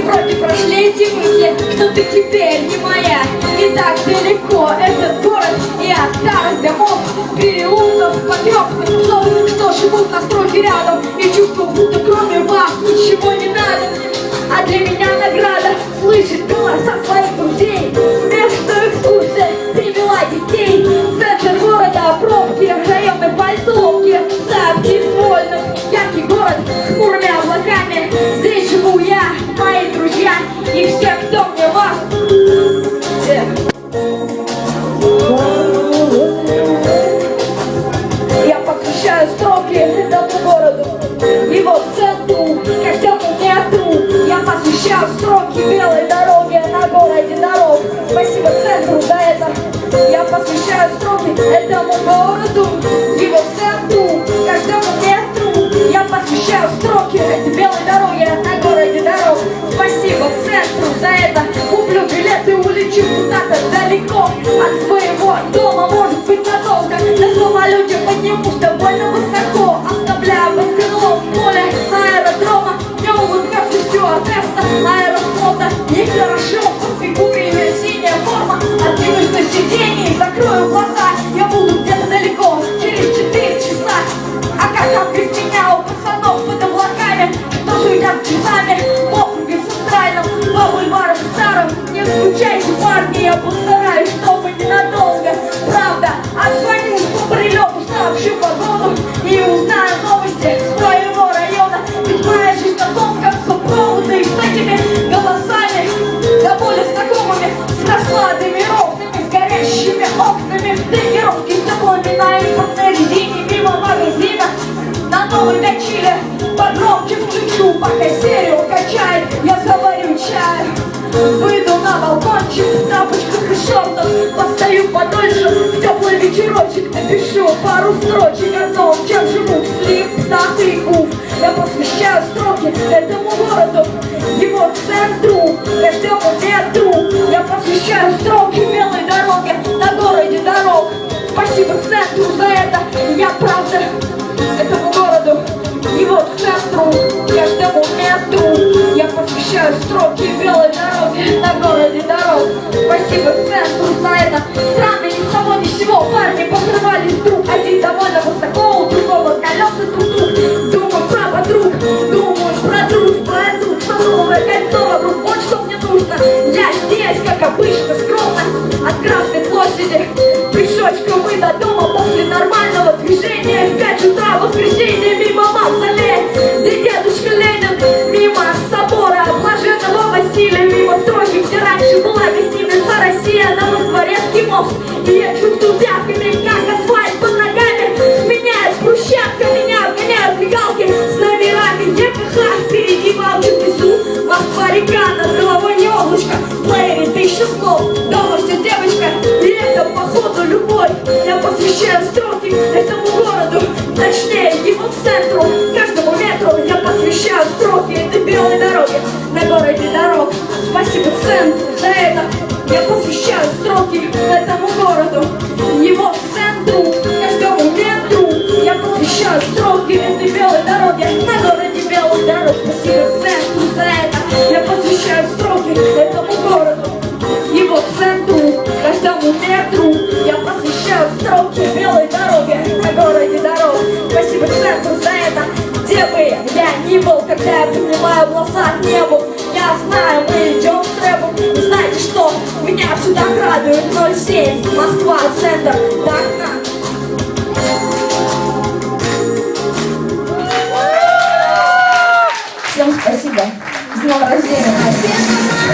вроде прошли эти мысли, что ты теперь не моя. Не так далеко этот город, и от старых домов, переулков, потрепанных слов, что живут на стройке рядом, и чувствую, будто кроме вас ничего не надо. А для меня награда слышать голоса своих друзей. Вместо экскурсии привела детей. Центр города, пробки, районной поселки, сообщив вольных, яркий город с хмурыми облаками. Здесь живу я, мои друзья и все, кто мне вас. Я посвящаю строки этому городу, его центру, каждому метру. Я посвящаю строки белой дороги на городе дорог. Спасибо центру за это. Я посвящаю строки этому городу, его центру, каждому метру. Я посвящаю строки этой белой дороги на городе дорог. Спасибо центру за это. Куплю билеты, улечу куда-то далеко от своего дома, может быть надолго. На самолете поднимусь довольно высоко, оставляя под крылом поле аэродрома. Мне улыбнется стюардесса аэрофлота. Нехорошо по фигуре ее синяя форма. Откинусь на сиденье и закрою глаза. Я буду где-то далеко, через 4 часа. А как там без меня у пацанов под облаками, что суетят часами в округе центральном, по бульварам старым? Не скучайте, парни, я постараюсь, чтобы ненадолго. Правда, отзвонюсь по прилету, сообщу погоду и узнаю новости своего района. Ведь моя жизнь на том конце провода, и с этими голосами, да более знакомыми, с раскладами ровными, с горящими окнами, тренировки с теплыми на импортной резине, мимо магазина на новой дачиле. Погромче включу, пока серию качает, я заварю чай. Выйду на балкончик в тапочках и шортах, постою подольше, в теплый вечерочек напишу пару строчек о том, чем живут слип, птах и гуф. Я посвящаю строки этому городу, его центру, каждому метру. Я посвящаю строки белой дороги на городе дорог. Спасибо центру за это. Я правда этому городу, его центру, каждому метру. Я посвящаю строки белой дороги на городе дорог. Спасибо центру за это. Странно, ни с того ни с сего парни покрывались вдруг. Один довольно высоко, у другого колеса тук-тук. Думаю про подруг, думаю про дружбу, эту целовое кольцо вокруг. Вот что мне нужно. Я здесь, как обычно, скромно, от Красной площади пешочком мы до дома после нормального движения. В 5 утра воскресенье мимо мавзолея, где дедушка Ленин, мимо собора Блаженного Василия, мимо стройки, где раньше была гостиница «Россия», на Москворецкий мост. И я чувствую пятками, как асфальт под ногами сменяет брусчатка, меня обгоняют мигалки с номерами ЕКХ. Впереди волчит внизу Москва-река, над головой не облачко, в плеере 1000 слов. Дома ждет девочка, и это походу любовь. Я посвящаю строки этому городу, точнее его центру, каждому метру. Я посвящаю строки этой белой дороги на городе дорог. Спасибо центру за это. Я посвящаю строки этому городу, его центру, каждому метру. Я посвящаю строки этой белой дороги на городе белых дорог. Спасибо центру за это. Я посвящаю строки этому городу, его центру, каждому метру. Я посвящаю строки белой дороги на городе дорог. Спасибо центру за это. Где бы я ни был, когда я поднимаю глаза к небу, я знаю, мы идем с рэпом. И знаете что? Меня всегда радует 07 Москва, центр, так надо. Всем спасибо. С днем рождения.